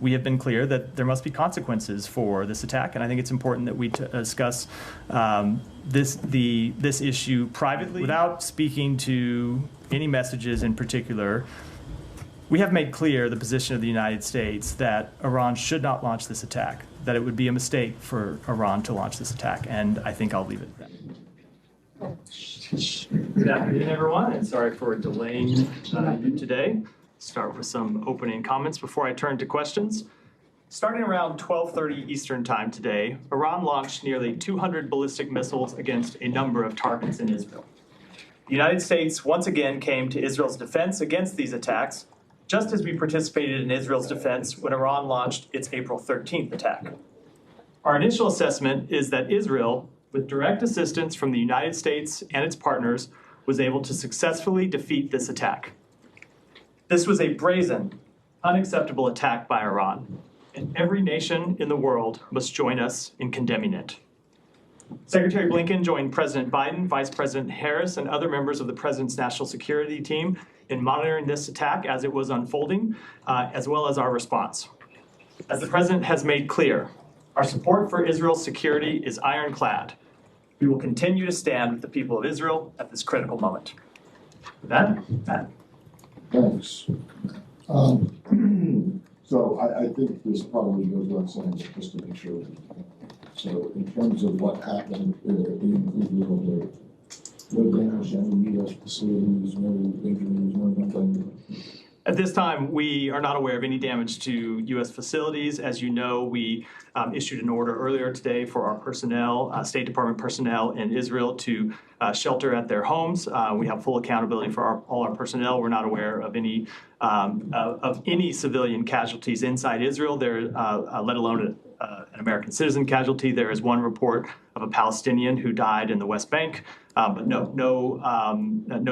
We have been clear that there must be consequences for this attack, and I think it's important that we discuss this issue privately without speaking to any messages in particular. We have made clear the position of the United States that Iran should not launch this attack, that it would be a mistake for Iran to launch this attack, and I think I'll leave it at that. Good afternoon, everyone, and sorry for delaying you today. Start with some opening comments before I turn to questions. Starting around 12:30 Eastern Time today, Iran launched nearly 200 ballistic missiles against a number of targets in Israel. The United States once again came to Israel's defense against these attacks, just as we participated in Israel's defense when Iran launched its April 13th attack. Our initial assessment is that Israel, with direct assistance from the United States and its partners, was able to successfully defeat this attack. This was a brazen, unacceptable attack by Iran, and every nation in the world must join us in condemning it. Secretary Blinken joined President Biden, Vice President Harris, and other members of the President's national security team in monitoring this attack as it was unfolding, as well as our response. As the President has made clear, our support for Israel's security is ironclad. We will continue to stand with the people of Israel at this critical moment. With that, Matt. Thanks. So I think this probably goes without saying, but just to make sure. So in terms of what happened in Israel, no damage to any U.S. facilities, no injuries, no nothing. At this time, we are not aware of any damage to U.S. facilities. As you know, we issued an order earlier today for our personnel, State Department personnel in Israel to shelter at their homes. We have full accountability for all our personnel. We're not aware of any civilian casualties inside Israel, let alone an American citizen casualty. There is one report of a Palestinian who died in the West Bank, but no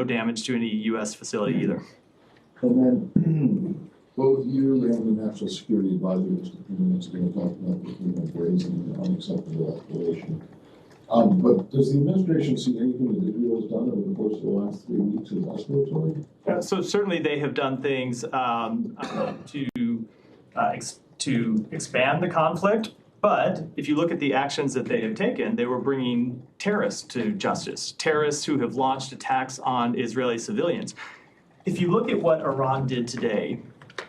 damage to any U.S. facility either. And then both you and the National Security Advisor just a few minutes ago talked about the brazen and unacceptable escalation. But does the administration see anything that Israel has done over the course of the last 3 weeks as escalatory? So certainly they have done things to expand the conflict. But if you look at the actions that they have taken, they were bringing terrorists to justice, terrorists who have launched attacks on Israeli civilians. If you look at what Iran did today,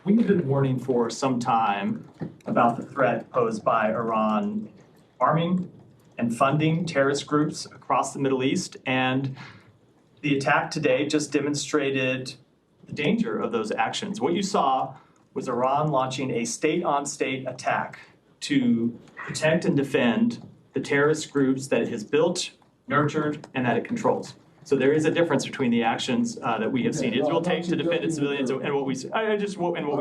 we have been warning for some time about the threat posed by Iran arming and funding terrorist groups across the Middle East. And the attack today just demonstrated the danger of those actions. What you saw was Iran launching a state-on-state attack to protect and defend the terrorist groups that it has built, nurtured, and that it controls. So there is a difference between the actions that we have seen Israel take to defend its civilians and what we see. We've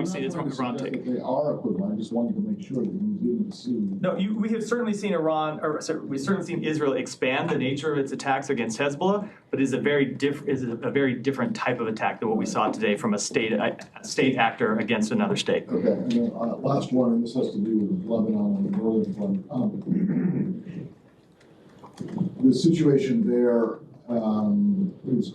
seen Iran take. They are equivalent. I just wanted to make sure that you didn't see. No, we have certainly seen we've certainly seen Israel expand the nature of its attacks against Hezbollah, but is a very different type of attack than what we saw today from a state actor against another state. Okay, and then last one, and this has to do with Lebanon and the northern front. The situation there. Is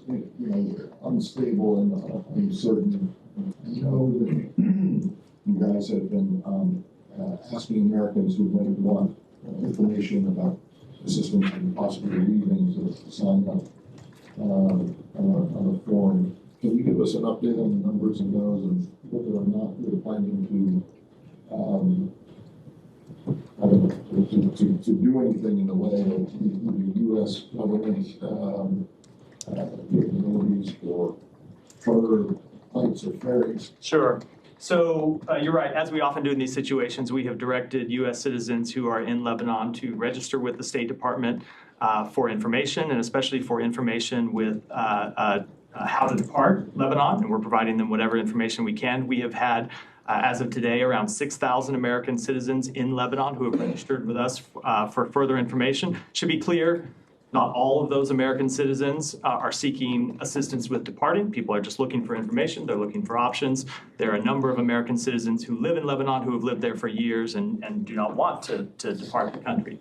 unstable and uncertain. I know that you guys have been asking Americans who may want information about assistance and possibly leaving to sign up on a form. Can you give us an update on the numbers of those and whether or not you're planning to do anything in the way of the U.S. government capabilities for further flights or ferries? Sure. So you're right. As we often do in these situations, we have directed U.S. citizens who are in Lebanon to register with the State Department for information, and especially for information with how to depart Lebanon, and we're providing them whatever information we can. We have had as of today, around 6,000 American citizens in Lebanon who have registered with us for further information. Should be clear, not all of those American citizens are seeking assistance with departing. People are just looking for information. They're looking for options. There are a number of American citizens who live in Lebanon who have lived there for years and do not want to depart the country.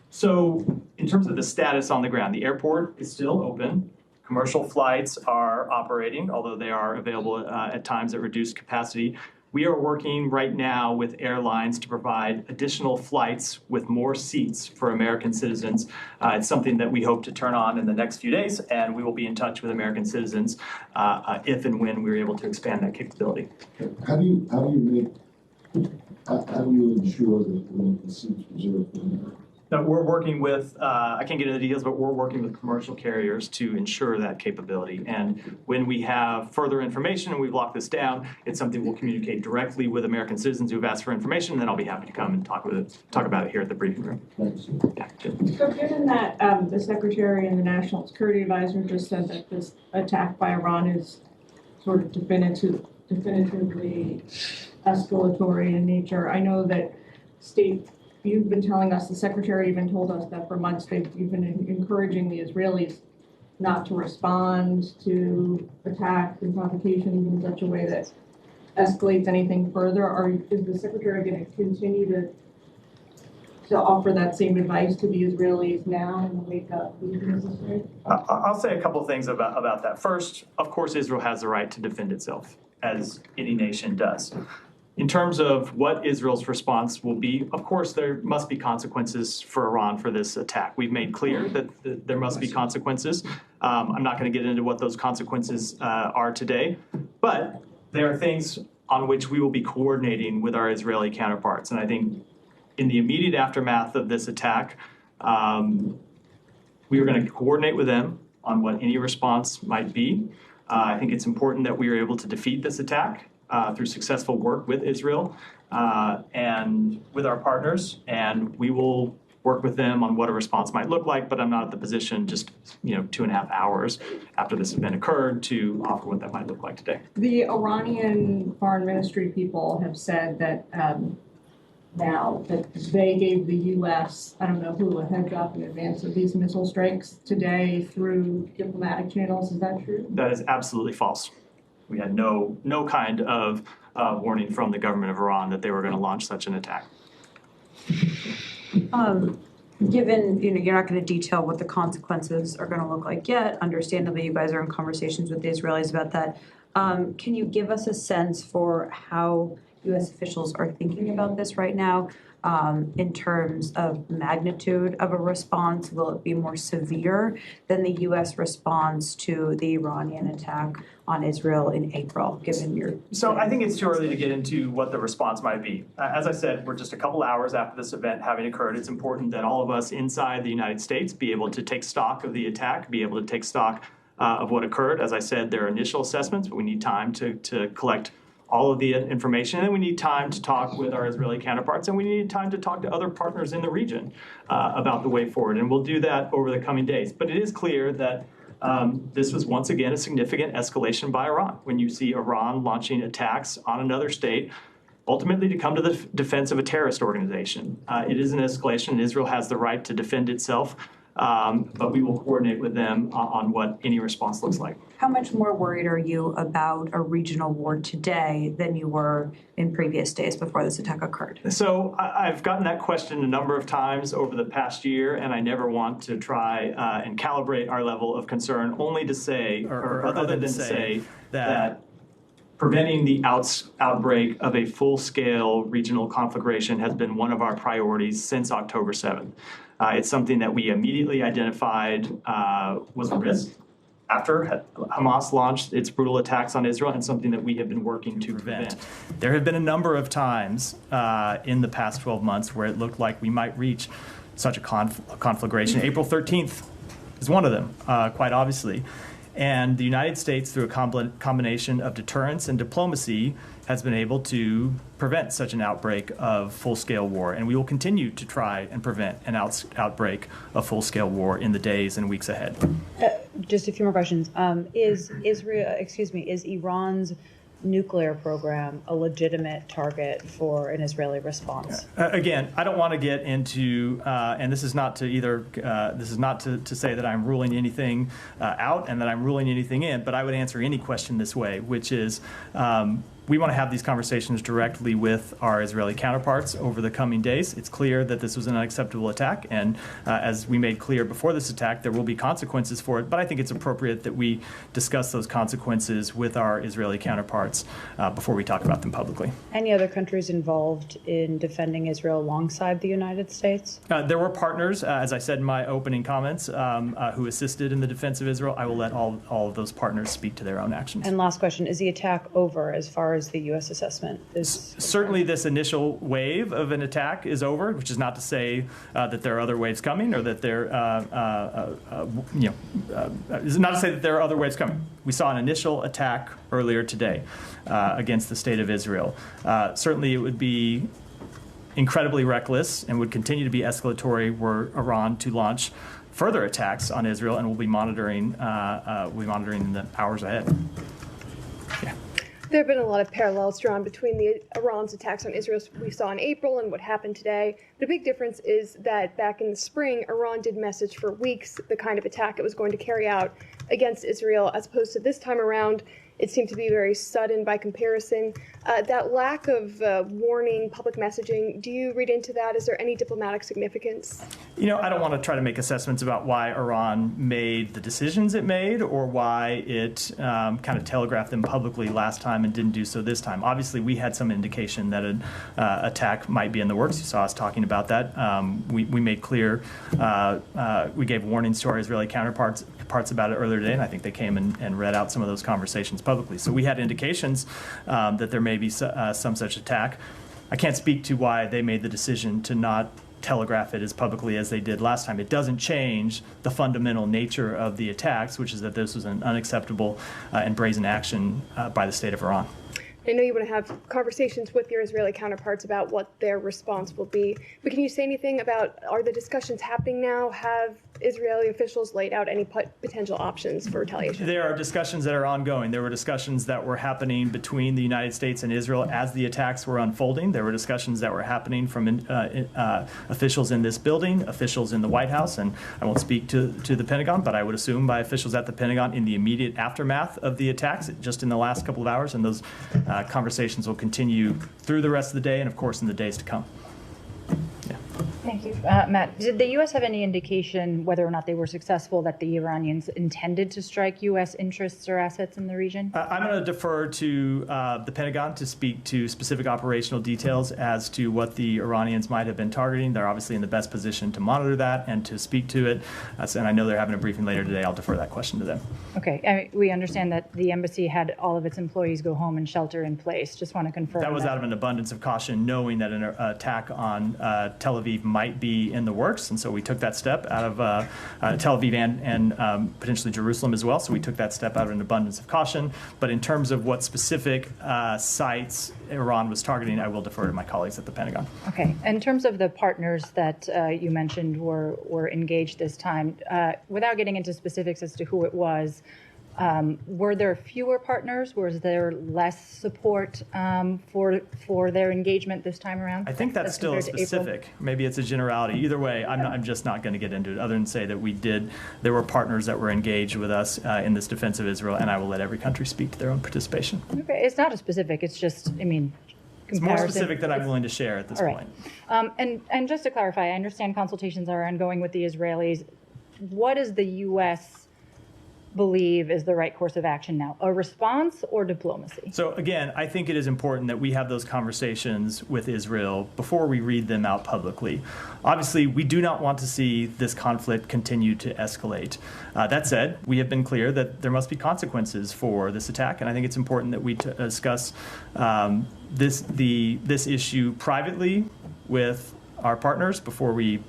So in terms of the status on the ground, the airport is still open. Commercial flights are operating, although they are available at times at reduced capacity. We are working right now with airlines to provide additional flights with more seats for American citizens. It's something that we hope to turn on in the next few days, and we will be in touch with American citizens if and when we're able to expand that capability. How do you ensure that the seats reserved for America? Now, we're working with, I can't get into the details, but we're working with commercial carriers to ensure that capability. And when we have further information and we've locked this down, it's something we'll communicate directly with American citizens who've asked for information, and then I'll be happy to come and talk about it here at the briefing room. Thanks. Yeah, So given that the Secretary and the National Security Advisor just said that this attack by Iran is sort of definitively escalatory in nature, I know that you've been telling us, the Secretary even told us that for months you've been encouraging the Israelis not to respond to attacks and provocations in such a way that escalates anything further. Is the Secretary going to continue to offer that same advice to the Israelis now in the wake of these necessary? I'll say a couple of things about that. First, of course, Israel has the right to defend itself, as any nation does. In terms of what Israel's response will be, of course, there must be consequences for Iran for this attack. We've made clear that there must be consequences. I'm not going to get into what those consequences are today, but there are things on which we will be coordinating with our Israeli counterparts. And I think in the immediate aftermath of this attack, we are going to coordinate with them on what any response might be. I think it's important that we are able to defeat this attack through successful work with Israel and with our partners, and we will work with them on what a response might look like, but I'm not at the position just 2.5 hours after this event occurred to offer what that might look like today. The Iranian foreign ministry people have said that now that they gave the U.S., I don't know who, a heads up in advance of these missile strikes today through diplomatic channels. Is that true? That is absolutely false. We had no kind of warning from the government of Iran that they were going to launch such an attack. Given you're not going to detail what the consequences are going to look like yet, understandably you guys are in conversations with the Israelis about that. Can you give us a sense for how U.S. officials are thinking about this right now in terms of magnitude of a response? Will it be more severe than the U.S. response to the Iranian attack on Israel in April, given your... So I think it's too early to get into what the response might be. As I said, we're just a couple hours after this event having occurred. It's important that all of us inside the United States be able to take stock of the attack, be able to take stock of what occurred. As I said, there are initial assessments, but we need time to collect all of the information, and then we need time to talk with our Israeli counterparts, and we need time to talk to other partners in the region about the way forward, and we'll do that over the coming days. But it is clear that this was once again a significant escalation by Iran. When you see Iran launching attacks on another state, ultimately to come to the defense of a terrorist organization. It is an escalation, and Israel has the right to defend itself, but we will coordinate with them on what any response looks like. How much more worried are you about a regional war today than you were in previous days before this attack occurred? So I've gotten that question a number of times over the past year, and I never want to try and calibrate our level of concern, only to say, or other than to say that preventing the outbreak of a full-scale regional conflagration has been one of our priorities since October 7th. It's something that we immediately identified was a risk after Hamas launched its brutal attacks on Israel, and something that we have been working to prevent. There have been a number of times in the past 12 months where it looked like we might reach such a conflagration. April 13th is one of them, quite obviously. And the United States, through a combination of deterrence and diplomacy, has been able to prevent such an outbreak of full-scale war. And we will continue to try and prevent an outbreak of full-scale war in the days and weeks ahead. Just a few more questions. Is Iran's nuclear program a legitimate target for an Israeli response? Again, I don't want to get into, and this is not to say that I'm ruling anything out and that I'm ruling anything in, but I would answer any question this way, which is we want to have these conversations directly with our Israeli counterparts over the coming days. It's clear that this was an unacceptable attack, and as we made clear before this attack, there will be consequences for it, but I think it's appropriate that we discuss those consequences with our Israeli counterparts before we talk about them publicly. Any other countries involved in defending Israel alongside the United States? There were partners, as I said in my opening comments, who assisted in the defense of Israel. I will let all of those partners speak to their own actions. And last question, is the attack over as far as the U.S. assessment is? Certainly this initial wave of an attack is over, which is not to say that there are other waves coming, or that there, is not to say that there are other waves coming. We saw an initial attack earlier today against the state of Israel. Certainly it would be incredibly reckless and would continue to be escalatory were Iran to launch further attacks on Israel, and we'll be monitoring in the hours ahead. Yeah. There have been a lot of parallels drawn between Iran's attacks on Israel we saw in April and what happened today. The big difference is that back in the spring, Iran did message for weeks the kind of attack it was going to carry out against Israel, as opposed to this time around. It seemed to be very sudden by comparison. That lack of warning, public messaging, do you read into that? Is there any diplomatic significance? I don't want to try to make assessments about why Iran made the decisions it made, or why it kind of telegraphed them publicly last time and didn't do so this time. Obviously, we had some indication that an attack might be in the works. You saw us talking about that. We made clear, we gave warnings to our Israeli counterparts about it earlier today, and I think they came and read out some of those conversations publicly. So we had indications that there may be some such attack. I can't speak to why they made the decision to not telegraph it as publicly as they did last time. It doesn't change the fundamental nature of the attacks, which is that this was an unacceptable and brazen action by the state of Iran. I know you want to have conversations with your Israeli counterparts about what their response will be, but can you say anything about, are the discussions happening now? Have Israeli officials laid out any potential options for retaliation? There are discussions that are ongoing. There were discussions that were happening between the United States and Israel as the attacks were unfolding. There were discussions that were happening from officials in this building, officials in the White House, and I won't speak to the Pentagon, but I would assume by officials at the Pentagon in the immediate aftermath of the attacks, just in the last couple of hours, and those conversations will continue through the rest of the day and, of course, in the days to come. Yeah. Thank you. Matt, did the U.S. have any indication whether or not they were successful that the Iranians intended to strike U.S. interests or assets in the region? I'm going to defer to the Pentagon to speak to specific operational details as to what the Iranians might have been targeting. They're obviously in the best position to monitor that and to speak to it. And I know they're having a briefing later today. I'll defer that question to them. Okay. We understand that the embassy had all of its employees go home and shelter in place. Just want to confirm that was out of an abundance of caution, knowing that an attack on Tel Aviv might be in the works, and so we took that step out of Tel Aviv and potentially Jerusalem as well. So we took that step out of an abundance of caution. But in terms of what specific sites Iran was targeting, I will defer to my colleagues at the Pentagon. Okay. In terms of the partners that you mentioned were engaged this time, without getting into specifics as to who it was, were there fewer partners? Was there less support for their engagement this time around? I think that's still a specific. Maybe it's a generality. Either way, I'm just not going to get into it, other than say that there were partners that were engaged with us in this defense of Israel, and I will let every country speak to their own participation. Okay, it's not a specific. It's just, it's more specific than I'm willing to share at this point. And just to clarify, I understand consultations are ongoing with the Israelis. What does the U.S. believe is the right course of action now? A response or diplomacy? So again, I think it is important that we have those conversations with Israel before we read them out publicly. Obviously, we do not want to see this conflict continue to escalate. That said, we have been clear that there must be consequences for this attack, and I think it's important that we discuss this issue privately with our partners before we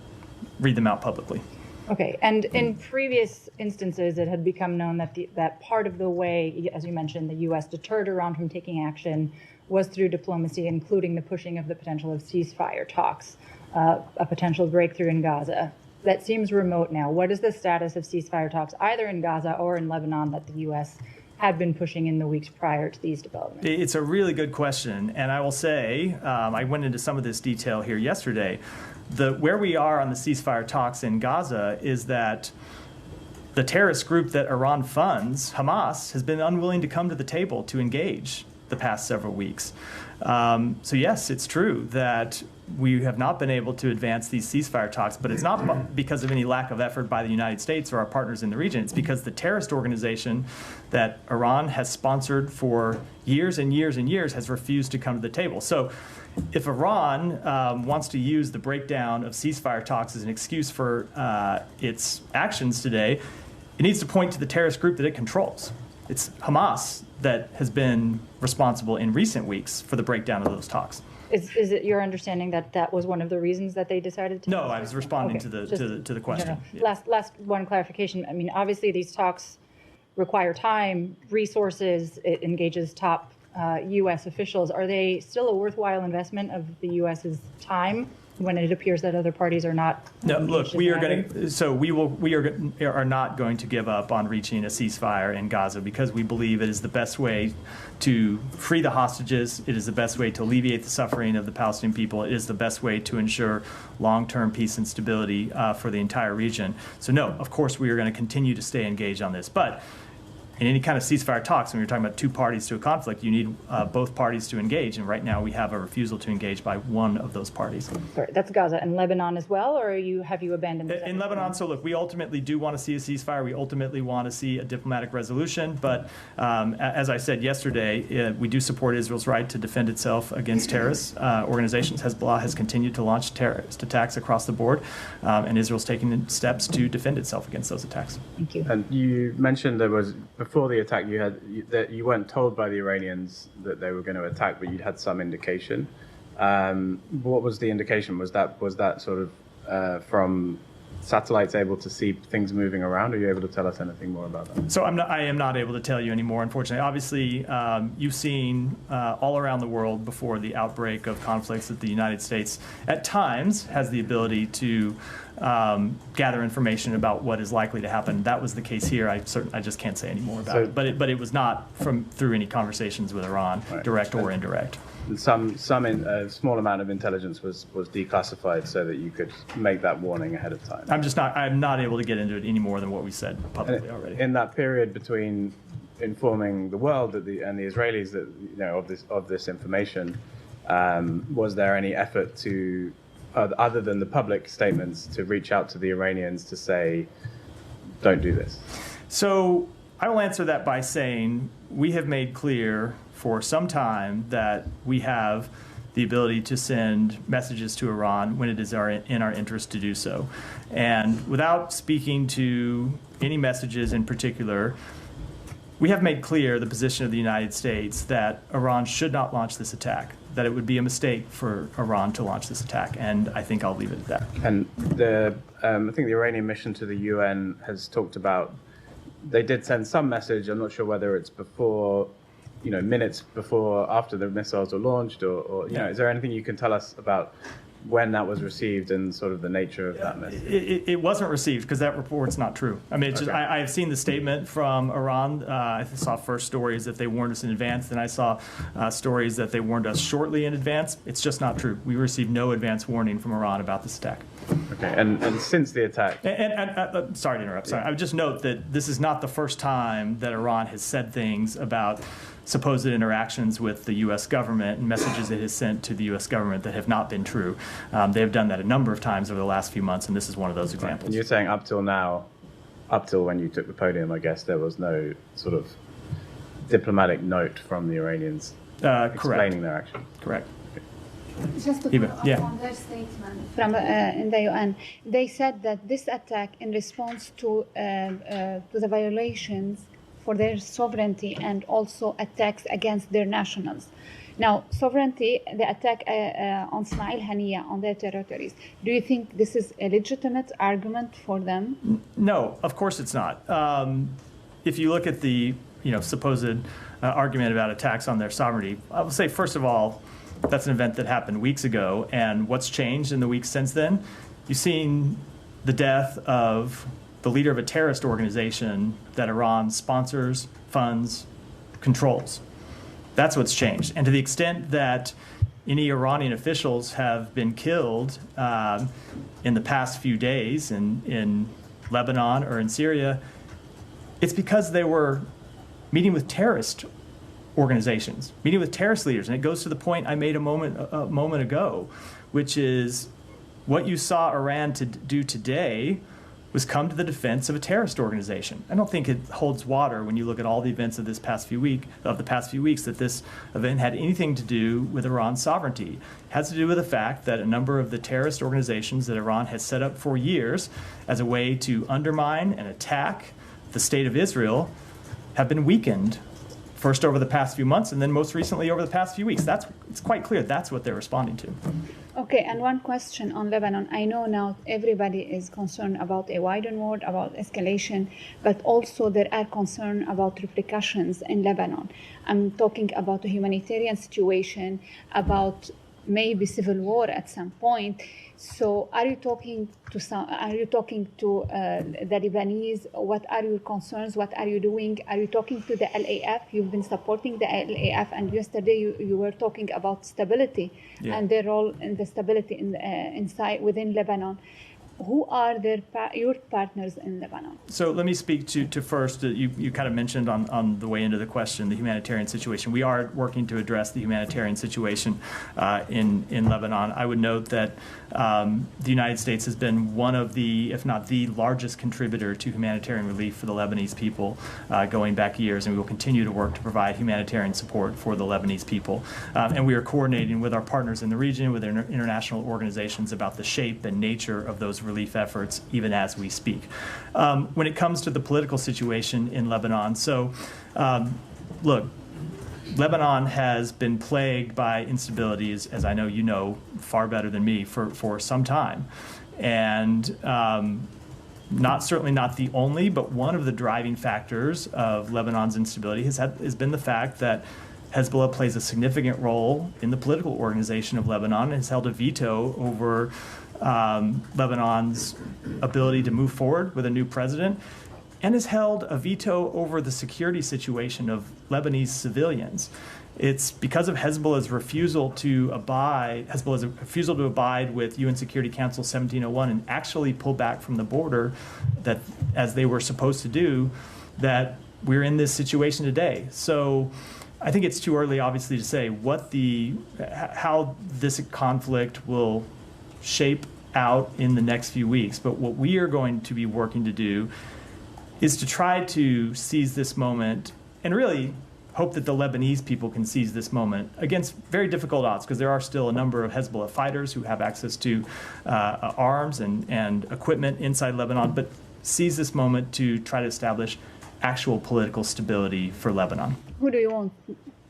read them out publicly. Okay, and in previous instances, it had become known that that part of the way, as you mentioned, the U.S. deterred Iran from taking action was through diplomacy, including the pushing of the potential of ceasefire talks, a potential breakthrough in Gaza. That seems remote now. What is the status of ceasefire talks, either in Gaza or in Lebanon, that the U.S. had been pushing in the weeks prior to these developments? It's a really good question, and I will say, I went into some of this detail here yesterday. Where we are on the ceasefire talks in Gaza is that the terrorist group that Iran funds, Hamas, has been unwilling to come to the table to engage. the past several weeks. So yes, it's true that we have not been able to advance these ceasefire talks, but it's not because of any lack of effort by the United States or our partners in the region. It's because the terrorist organization that Iran has sponsored for years and years and years has refused to come to the table. So if Iran wants to use the breakdown of ceasefire talks as an excuse for its actions today, it needs to point to the terrorist group that it controls. It's Hamas that has been responsible in recent weeks for the breakdown of those talks. Is it your understanding that that was one of the reasons that they decided to? No, I was responding Okay, to the question. Yeah. Last one clarification. I mean, obviously these talks require time, resources. It engages top U.S. officials. Are they still a worthwhile investment of the U.S.'s time when it appears that other parties are not? No, look, we are engaged in going to, so we are not going to give up on reaching a ceasefire in Gaza because we believe it is the best way to free the hostages. It is the best way to alleviate the suffering of the Palestinian people. It is the best way to ensure long-term peace and stability for the entire region. So no, of course we are going to continue to stay engaged on this, but in any kind of ceasefire talks, when you're talking about two parties to a conflict, you need both parties to engage. And right now we have a refusal to engage by one of those parties. Sorry, that's Gaza and Lebanon as well, or have you abandoned this? In Lebanon, so look, we ultimately do want to see a ceasefire. We ultimately want to see a diplomatic resolution. But as I said yesterday, we do support Israel's right to defend itself against terrorist organizations. Hezbollah has continued to launch terrorist attacks across the board, and Israel's taking steps to defend itself against those attacks. Thank you. And you mentioned there was, before the attack, that you weren't told by the Iranians that they were going to attack, but you'd had some indication. What was the indication? Was that sort of from satellites able to see things moving around? Are you able to tell us anything more about that? So I am not able to tell you anymore, unfortunately. Obviously, you've seen all around the world before the outbreak of conflicts that the United States at times has the ability to gather information about what is likely to happen. That was the case here. I just can't say any more about it. But it was not through any conversations with Iran, right, direct or indirect. A small amount of intelligence was declassified so that you could make that warning ahead of time. I'm not able to get into it any more than what we said publicly already. In that period between informing the world and the Israelis that of this information, was there any effort to, other than the public statements, to reach out to the Iranians to say, don't do this? So I will answer that by saying we have made clear for some time that we have the ability to send messages to Iran when it is in our interest to do so. And without speaking to any messages in particular, we have made clear the position of the United States that Iran should not launch this attack, that it would be a mistake for Iran to launch this attack, and I think I'll leave it at that. And I think the Iranian mission to the UN has talked about, they did send some message, I'm not sure whether it's before, minutes before, after the missiles were launched, or is there anything you can tell us about when that was received and sort of the nature of that message? It wasn't received because that report's not true. I mean, I have seen the statement from Iran. I saw first stories that they warned us in advance, then I saw stories that they warned us shortly in advance. It's just not true. We received no advance warning from Iran about this attack. Okay, and since the attack... And sorry to interrupt. Sorry. I would just note that this is not the first time that Iran has said things about supposed interactions with the U.S. government and messages it has sent to the U.S. government that have not been true. They have done that a number of times over the last few months, and this is one of those examples. And you're saying up till now, up till when you took the podium, I guess, there was no sort of diplomatic note from the Iranians explaining their action? Correct. Just to follow up on their statement from in the UN, they said that this attack in response to the violations for their sovereignty and also attacks against their nationals. Now, sovereignty, the attack on Ismail Haniya, on their territories, do you think this is a legitimate argument for them? No, of course it's not. If you look at the supposed argument about attacks on their sovereignty, I will say, first of all, that's an event that happened weeks ago, and what's changed in the weeks since then? You've seen the death of the leader of a terrorist organization that Iran sponsors, funds, controls. That's what's changed. And to the extent that any Iranian officials have been killed in the past few days in Lebanon or in Syria, it's because they were meeting with terrorist organizations, meeting with terrorist leaders. And it goes to the point I made a moment ago, which is what you saw Iran to do today was come to the defense of a terrorist organization. I don't think it holds water when you look at all the events of the past few weeks that this event had anything to do with Iran's sovereignty. It has to do with the fact that a number of the terrorist organizations that Iran has set up for years as a way to undermine and attack the state of Israel have been weakened, first over the past few months and then most recently over the past few weeks. It's quite clear that's what they're responding to. Okay, and one question on Lebanon. I know now everybody is concerned about a wider war, about escalation, but also there are concerns about repercussions in Lebanon. I'm talking about the humanitarian situation, about maybe civil war at some point. So are you talking to the Lebanese? What are your concerns? What are you doing? Are you talking to the LAF? You've been supporting the LAF, and yesterday you were talking about stability and their role in the stability inside within Lebanon. Who are your partners in Lebanon? So let me speak to first, you kind of mentioned on the way into the question, the humanitarian situation. We are working to address the humanitarian situation in Lebanon. I would note that the United States has been one of the, if not the largest contributor to humanitarian relief for the Lebanese people going back years, and we will continue to work to provide humanitarian support for the Lebanese people. And we are coordinating with our partners in the region, with international organizations about the shape and nature of those relief efforts, even as we speak. When it comes to the political situation in Lebanon, so look, Lebanon has been plagued by instabilities, as I know you know far better than me, for some time. And certainly not the only, but one of the driving factors of Lebanon's instability has been the fact that Hezbollah plays a significant role in the political organization of Lebanon and has held a veto over Lebanon's ability to move forward with a new president, and has held a veto over the security situation of Lebanese civilians. It's because of Hezbollah's refusal to abide with UN Security Council 1701 and actually pull back from the border, that as they were supposed to do, that we're in this situation today. So I think it's too early, obviously, to say how this conflict will shape out in the next few weeks. But what we are going to be working to do is to try to seize this moment and really hope that the Lebanese people can seize this moment against very difficult odds, because there are still a number of Hezbollah fighters who have access to arms and equipment inside Lebanon, but seize this moment to try to establish actual political stability for Lebanon. Who do you want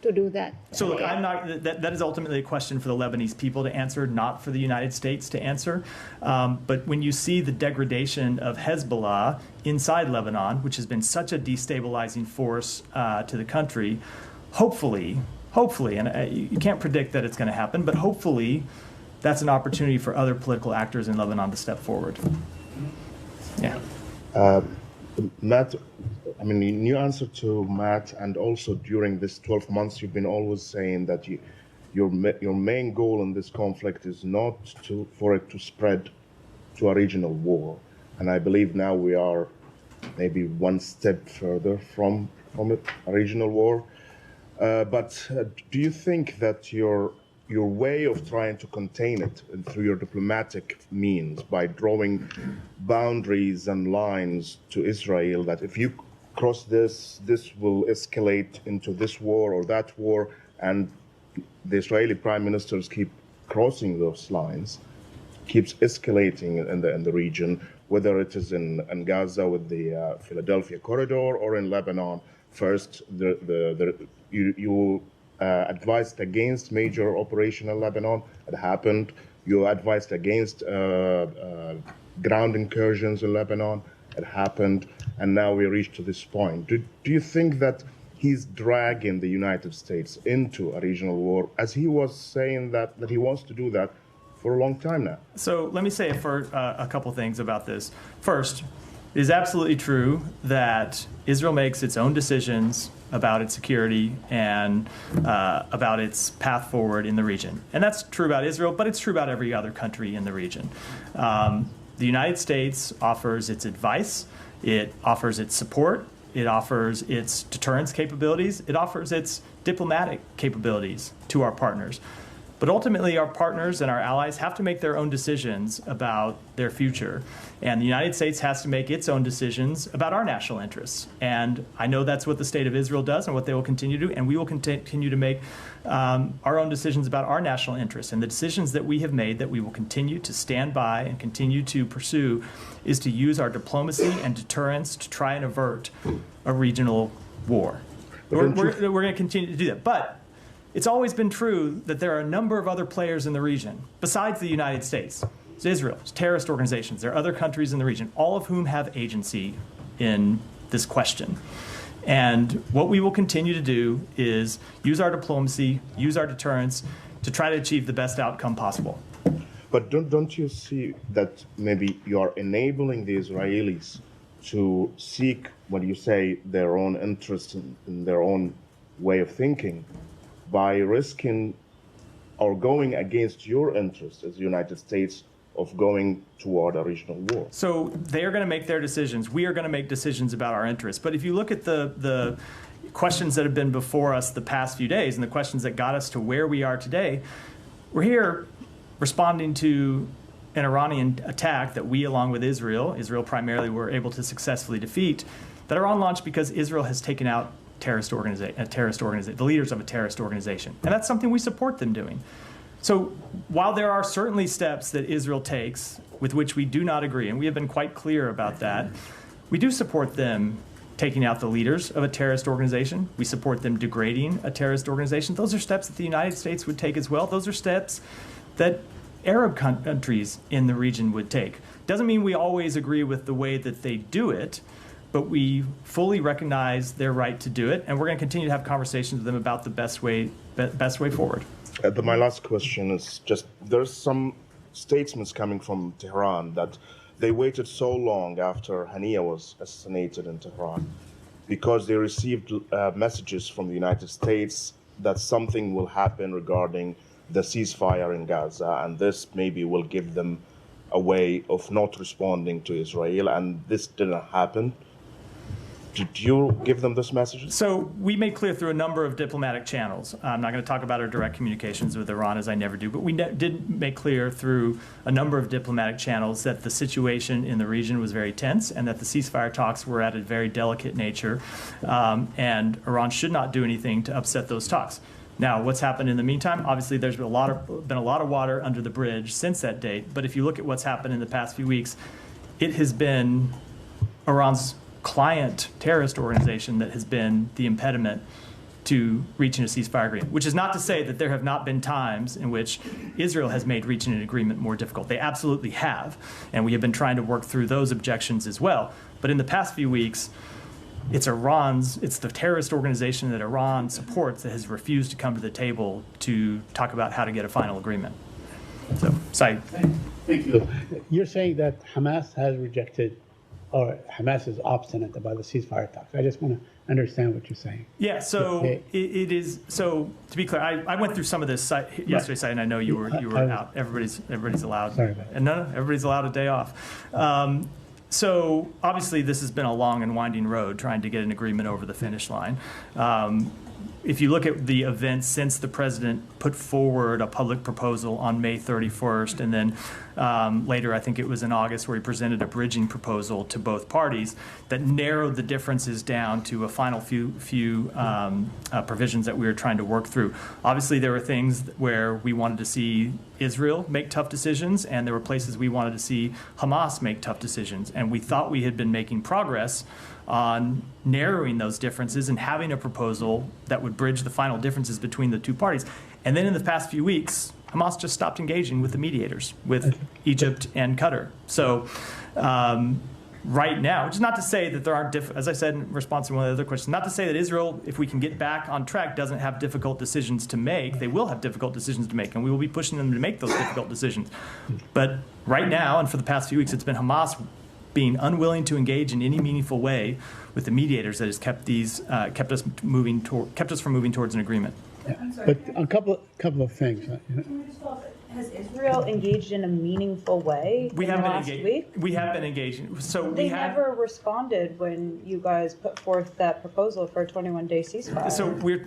to do that? So look, that is ultimately a question for the Lebanese people to answer, not for the United States to answer. But when you see the degradation of Hezbollah inside Lebanon, which has been such a destabilizing force to the country, hopefully, and you can't predict that it's going to happen, but hopefully that's an opportunity for other political actors in Lebanon to step forward. Yeah. Matt, I mean, in your answer to Matt, and also during this 12 months, you've been always saying that your main goal in this conflict is not for it to spread to a regional war. And I believe now we are maybe one step further from it, a regional war. But do you think that your way of trying to contain it through your diplomatic means, by drawing boundaries and lines to Israel, that if you cross this will escalate into this war or that war, and the Israeli prime ministers keep crossing those lines, keeps escalating in the region, whether it is in Gaza with the Philadelphia corridor or in Lebanon? First, you advised against major operation in Lebanon. It happened. You advised against ground incursions in Lebanon. It happened. And now we reached to this point. Do you think that he's dragging the United States into a regional war, as he was saying that he wants to do that for a long time now? So let me say a couple things about this. First, it is absolutely true that Israel makes its own decisions about its security and about its path forward in the region. And that's true about Israel, but it's true about every other country in the region. The United States offers its advice, it offers its support, it offers its deterrence capabilities, it offers its diplomatic capabilities to our partners. But ultimately, our partners and our allies have to make their own decisions about their future. And the United States has to make its own decisions about our national interests. And I know that's what the state of Israel does and what they will continue to do. And we will continue to make our own decisions about our national interests. And the decisions that we have made that we will continue to stand by and continue to pursue is to use our diplomacy and deterrence to try and avert a regional war. We're going to continue to do that. But it's always been true that there are a number of other players in the region besides the United States. It's Israel, it's terrorist organizations, there are other countries in the region, all of whom have agency in this question. And what we will continue to do is use our diplomacy, use our deterrence to try to achieve the best outcome possible. But don't you see that maybe you are enabling the Israelis to seek, what you say, their own interest in their own way of thinking, by risking or going against your interest as the United States of going toward a regional war? So they are going to make their decisions. We are going to make decisions about our interests. But if you look at the questions that have been before us the past few days and the questions that got us to where we are today, we're here responding to an Iranian attack that we, along with Israel primarily, were able to successfully defeat, that Iran launched because Israel has taken out the leaders of a terrorist organization. And that's something we support them doing. So while there are certainly steps that Israel takes with which we do not agree, and we have been quite clear about that, we do support them taking out the leaders of a terrorist organization. We support them degrading a terrorist organization. Those are steps that the United States would take as well. Those are steps that Arab countries in the region would take. Doesn't mean we always agree with the way that they do it, but we fully recognize their right to do it, and we're going to continue to have conversations with them about the best way forward. My last question is just, there's some statements coming from Tehran that they waited so long after Hania was assassinated in Tehran because they received messages from the United States that something will happen regarding the ceasefire in Gaza, and this maybe will give them a way of not responding to Israel, and this didn't happen. Did you give them this message? So we made clear through a number of diplomatic channels. I'm not going to talk about our direct communications with Iran, as I never do, but we did make clear through a number of diplomatic channels that the situation in the region was very tense and that the ceasefire talks were at a very delicate nature, and Iran should not do anything to upset those talks. Now, what's happened in the meantime? Obviously, there's been a lot of water under the bridge since that date, but if you look at what's happened in the past few weeks, it has been Iran's client terrorist organization that has been the impediment to reaching a ceasefire agreement, which is not to say that there have not been times in which Israel has made reaching an agreement more difficult. They absolutely have, and we have been trying to work through those objections as well. But in the past few weeks, it's the terrorist organization that Iran supports that has refused to come to the table to talk about how to get a final agreement. So, Saeed. Thank you. You're saying that Hamas has rejected, or Hamas is obstinate about the ceasefire talks. I just want to understand what you're saying. Yeah, so it is. So to be clear, I went through some of this yesterday, Saeed, and I know you were out. Everybody's allowed. Sorry about that. And no, everybody's allowed a day off. So obviously, this has been a long and winding road trying to get an agreement over the finish line. If you look at the events since the president put forward a public proposal on May 31st, and then later, I think it was in August, where he presented a bridging proposal to both parties that narrowed the differences down to a final few provisions that we were trying to work through. Obviously, there were things where we wanted to see Israel make tough decisions, and there were places we wanted to see Hamas make tough decisions. And we thought we had been making progress on narrowing those differences and having a proposal that would bridge the final differences between the two parties. And then in the past few weeks, Hamas just stopped engaging with the mediators, with Egypt and Qatar. So right now, which is not to say that there aren't, as I said in response to one of the other questions, not to say that Israel, if we can get back on track, doesn't have difficult decisions to make. They will have difficult decisions to make, and we will be pushing them to make those difficult decisions. But right now, and for the past few weeks, it's been Hamas being unwilling to engage in any meaningful way with the mediators that has kept us from moving towards an agreement. Yeah. But a couple of things. Has Israel engaged in a meaningful way We in have the been last engaged. week? We have been engaging. So They we have. never responded when you guys put forth that proposal for a 21-day ceasefire.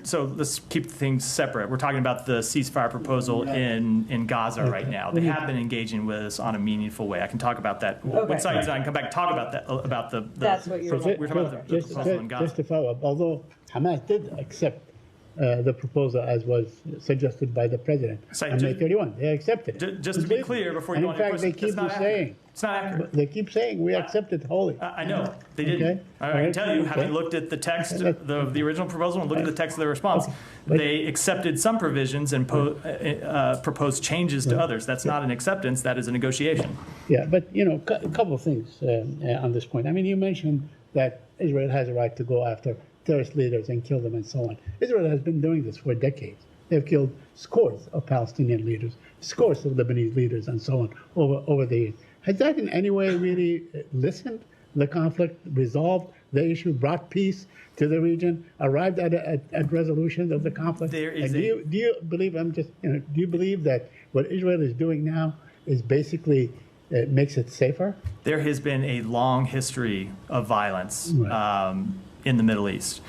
So let's keep things separate. We're talking about the ceasefire proposal in Gaza right now. They have been engaging with us on a meaningful way. I can talk about that. Okay. When Saeed's on, I can come back and talk about that, about the. That's what you're we're talking about the proposal in Gaza. Just to follow up, although Hamas did accept the proposal as was suggested by the president on May 31, they accepted it. Just to be clear, before you go on in your fact, they question, keep that's not saying. It's not accurate. They keep saying we accept it wholly. I know, they didn't. Okay. I can tell you, having looked at the text of the original proposal and looked at the text of the response, they accepted some provisions and proposed changes to others. That's not an acceptance, that is a negotiation. Yeah, but a couple of things on this point. I mean, you mentioned that Israel has a right to go after terrorist leaders and kill them and so on. Israel has been doing this for decades. They've killed scores of Palestinian leaders, scores of Lebanese leaders, and so on over the years. Has that in any way really lessened the conflict, resolved the issue, brought peace to the region, arrived at resolution of the conflict? There is do you believe? Do you believe that what Israel is doing now is basically makes it safer? There has been a long history of violence in the Middle East.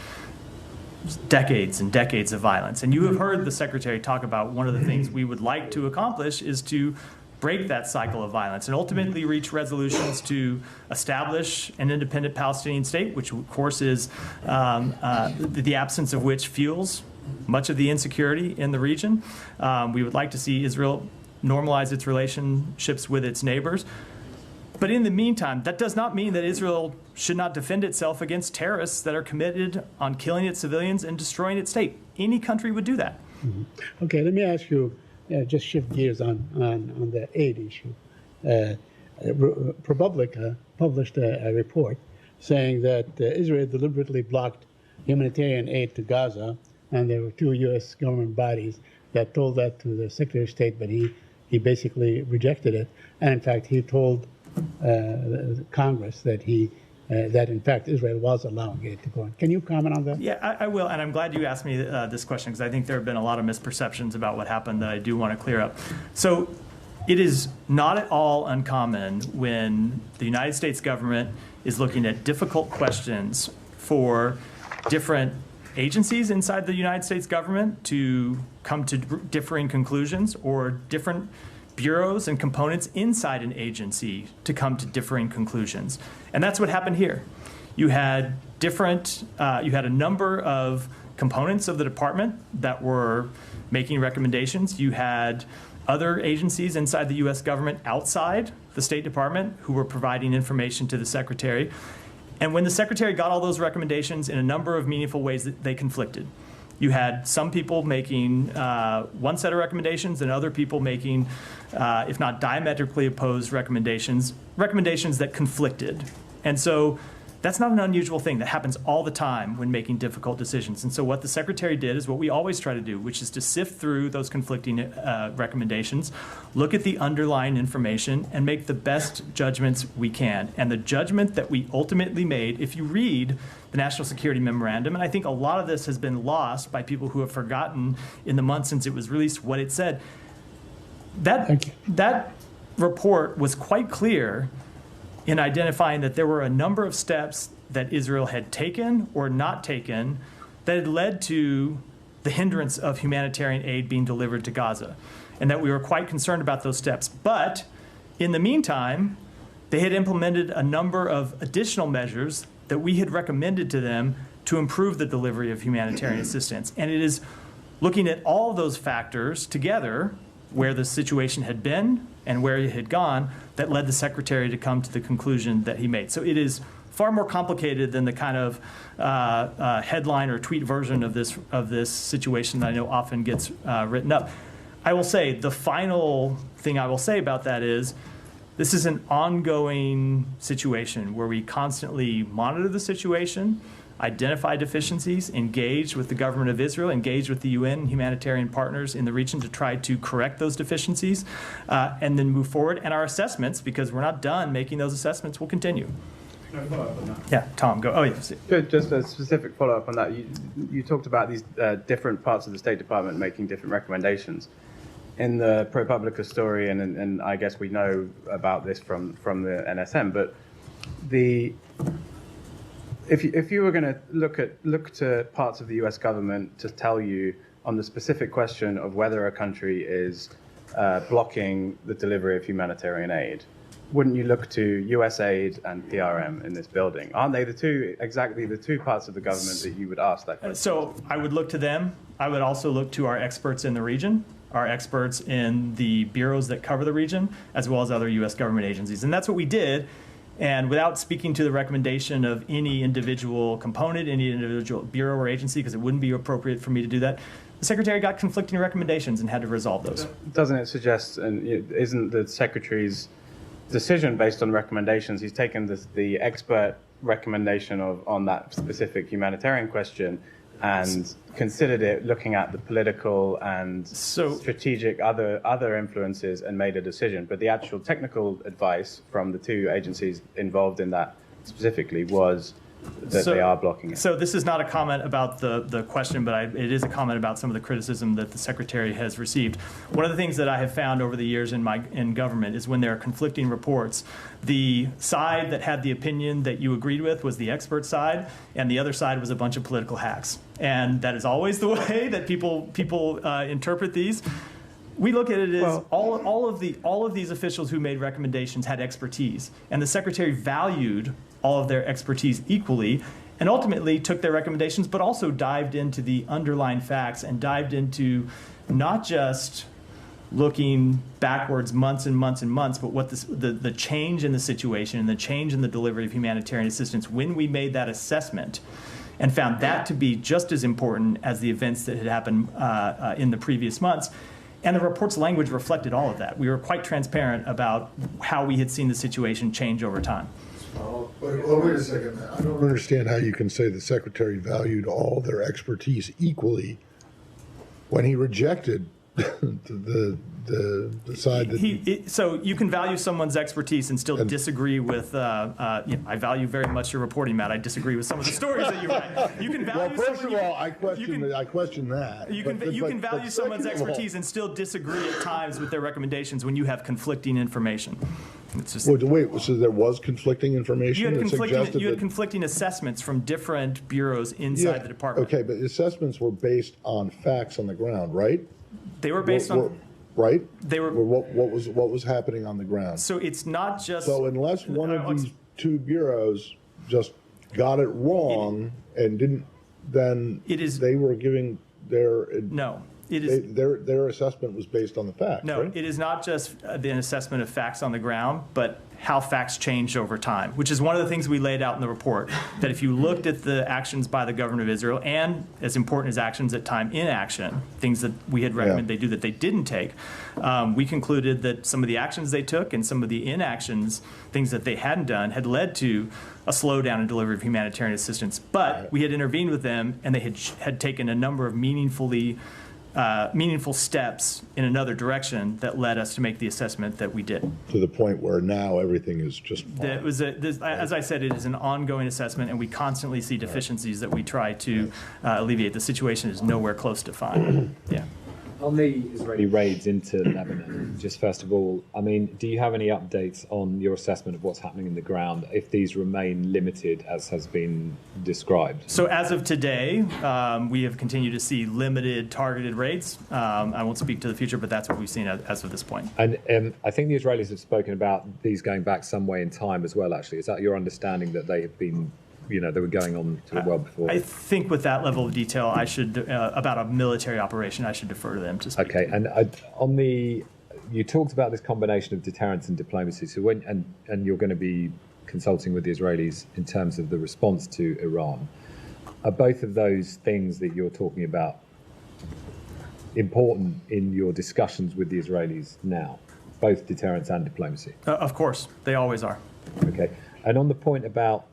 Decades and decades of violence. And you have heard the Secretary talk about one of the things we would like to accomplish is to break that cycle of violence and ultimately reach resolutions to establish an independent Palestinian state, which of course is the absence of which fuels much of the insecurity in the region. We would like to see Israel normalize its relationships with its neighbors. But in the meantime, that does not mean that Israel should not defend itself against terrorists that are committed on killing its civilians and destroying its state. Any country would do that. Mm-hmm. Okay, let me ask you, just shift gears on the aid issue. ProPublica published a report saying that Israel deliberately blocked humanitarian aid to Gaza, and there were two U.S. government bodies that told that to the Secretary of State, but he basically rejected it. And in fact, he told Congress that that in fact Israel was allowing aid to go in. Can you comment on that? Yeah, I will, and I'm glad you asked me this question because I think there have been a lot of misperceptions about what happened that I do want to clear up. So it is not at all uncommon when the United States government is looking at difficult questions for different agencies inside the United States government to come to differing conclusions, or different bureaus and components inside an agency to come to differing conclusions. And that's what happened here. You had a number of components of the department that were making recommendations. You had other agencies inside the U.S. government outside the State Department who were providing information to the Secretary. And when the Secretary got all those recommendations in a number of meaningful ways, they conflicted. You had some people making one set of recommendations and other people making, if not diametrically opposed recommendations that conflicted. And so that's not an unusual thing. That happens all the time when making difficult decisions. And so what the Secretary did is what we always try to do, which is to sift through those conflicting recommendations, look at the underlying information, and make the best judgments we can. And the judgment that we ultimately made, if you read the National Security Memorandum, and I think a lot of this has been lost by people who have forgotten in the months since it was released what it said, that report was quite clear in identifying that there were a number of steps that Israel had taken or not taken that had led to the hindrance of humanitarian aid being delivered to Gaza, and that we were quite concerned about those steps. But in the meantime, they had implemented a number of additional measures that we had recommended to them to improve the delivery of humanitarian assistance. And it is looking at all of those factors together, where the situation had been and where it had gone, that led the Secretary to come to the conclusion that he made. So it is far more complicated than the kind of headline or tweet version of this situation that I know often gets written up. I will say, the final thing I will say about that is, this is an ongoing situation where we constantly monitor the situation, identify deficiencies, engage with the government of Israel, engage with the UN and humanitarian partners in the region to try to correct those deficiencies, and then move forward. And our assessments, because we're not done making those assessments, will continue. Can I follow up on that? Yeah, Tom, go. Oh, yes. Just a specific follow-up on that. You talked about these different parts of the State Department making different recommendations. in the ProPublica story, and I guess we know about this from the NSM, but if you were going to look to parts of the U.S. government to tell you on the specific question of whether a country is blocking the delivery of humanitarian aid, wouldn't you look to USAID and PRM in this building? Aren't they exactly the two parts of the government that you would ask that question? So I would look to them. I would also look to our experts in the region, our experts in the bureaus that cover the region, as well as other U.S. government agencies. And that's what we did. And without speaking to the recommendation of any individual component, any individual bureau or agency, because it wouldn't be appropriate for me to do that, the Secretary got conflicting recommendations and had to resolve those. Doesn't it suggest, and isn't the Secretary's decision based on recommendations? He's taken the expert recommendation on that specific humanitarian question and considered it looking at the political and strategic other influences and made a decision. But the actual technical advice from the two agencies involved in that specifically was that they are blocking it. So this is not a comment about the question, but it is a comment about some of the criticism that the Secretary has received. One of the things that I have found over the years in government is when there are conflicting reports, the side that had the opinion that you agreed with was the expert side, and the other side was a bunch of political hacks. And that is always the way that people interpret these. We look at it as all of these officials who made recommendations had expertise, and the Secretary valued all of their expertise equally, and ultimately took their recommendations, but also dived into the underlying facts and dived into not just looking backwards months and months and months, but what the change in the situation and the change in the delivery of humanitarian assistance when we made that assessment, and found that to be just as important as the events that had happened in the previous months. And the report's language reflected all of that. We were quite transparent about how we had seen the situation change over time. Wait a second. I don't understand how you can say the Secretary valued all their expertise equally when he rejected the side that... So you can value someone's expertise and still disagree with, I value very much your reporting, Matt. I disagree with some of the stories that you write. You can value first of all, I question that. You can value someone's expertise and still disagree at times with their recommendations when you have conflicting information. It's just, wait, so there was conflicting information you had conflicting assessments from different bureaus inside the department. Okay, but assessments were based on facts on the ground, right? They were based on... Right? They were... What was happening on the ground? So it's not just... So unless one of these two bureaus just got it wrong and didn't, then they were giving their... No. It is, their assessment was based on the facts, no, right? It is not just an assessment of facts on the ground, but how facts changed over time, which is one of the things we laid out in the report, that if you looked at the actions by the government of Israel, and as important as actions at time inaction, things that we had recommended they do that they didn't take, we concluded that some of the actions they took and some of the inactions, things that they hadn't done, had led to a slowdown in delivery of humanitarian assistance. But we had intervened with them, and they had taken a number of meaningful steps in another direction that led us to make the assessment that we did. To the point where now everything is just fine. As I said, it is an ongoing assessment, and we constantly see deficiencies that we try to alleviate. The situation is nowhere close to fine. Yeah. On the Israeli raids into Lebanon, just first of all, I mean, do you have any updates on your assessment of what's happening in the ground, if these remain limited as has been described? So as of today, we have continued to see limited targeted raids. I won't speak to the future, but that's what we've seen as of this point. And I think the Israelis have spoken about these going back some way in time as well, actually. Is that your understanding that they have been... they were going on to the world before? I think with that level of detail, I should, about a military operation, I should defer to them to speak. Okay, and you talked about this combination of deterrence and diplomacy, so and you're going to be consulting with the Israelis in terms of the response to Iran. Are both of those things that you're talking about important in your discussions with the Israelis now? Both deterrence and diplomacy? Of course, they always are. Okay, and on the point about...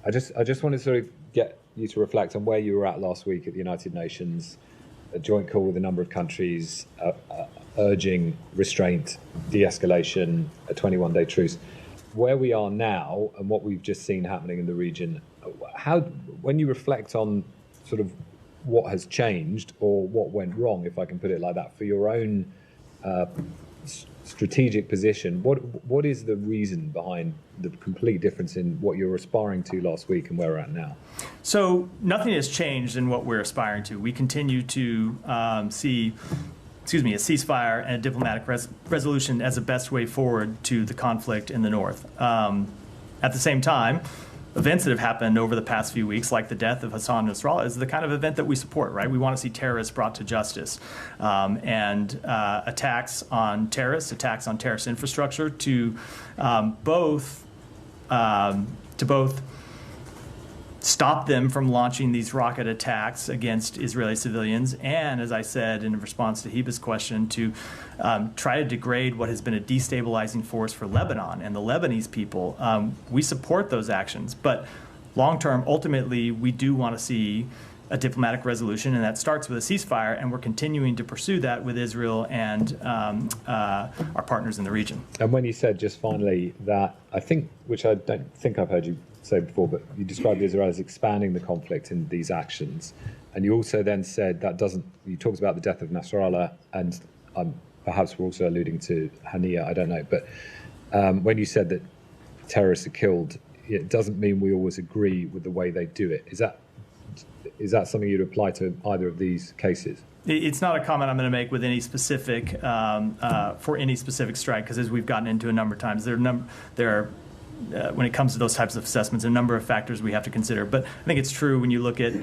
I just want to sort of get you to reflect on where you were at last week at the United Nations, a joint call with a number of countries urging restraint, de-escalation, a 21-day truce. Where we are now and what we've just seen happening in the region, when you reflect on sort of what has changed or what went wrong, if I can put it like that, for your own strategic position. What is the reason behind the complete difference in what you were aspiring to last week and where we're at now? So nothing has changed in what we're aspiring to. We continue to see a ceasefire and a diplomatic resolution as the best way forward to the conflict in the north. At the same time, events that have happened over the past few weeks, like the death of Hassan Nasrallah, is the kind of event that we support, right? We want to see terrorists brought to justice, and attacks on terrorist infrastructure to both stop them from launching these rocket attacks against Israeli civilians, and, as I said in response to Heba's question, to try to degrade what has been a destabilizing force for Lebanon and the Lebanese people. We support those actions, but long-term, ultimately, we do want to see a diplomatic resolution, and that starts with a ceasefire, and we're continuing to pursue that with Israel and our partners in the region. And when you said just finally that, I think, which I don't think I've heard you say before, but you described Israel as expanding the conflict in these actions, and you also then said that doesn't, you talked about the death of Nasrallah, and perhaps we're also alluding to Hania, I don't know, but when you said that terrorists are killed, it doesn't mean we always agree with the way they do it. Is that something you'd apply to either of these cases? It's not a comment I'm going to make with any specific for any specific strike, because as we've gotten into a number of times, there are when it comes to those types of assessments, a number of factors we have to consider. But I think it's true when you look at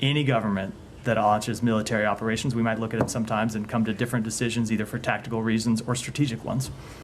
any government that launches military operations, we might look at it sometimes and come to different decisions, either for tactical reasons or strategic ones.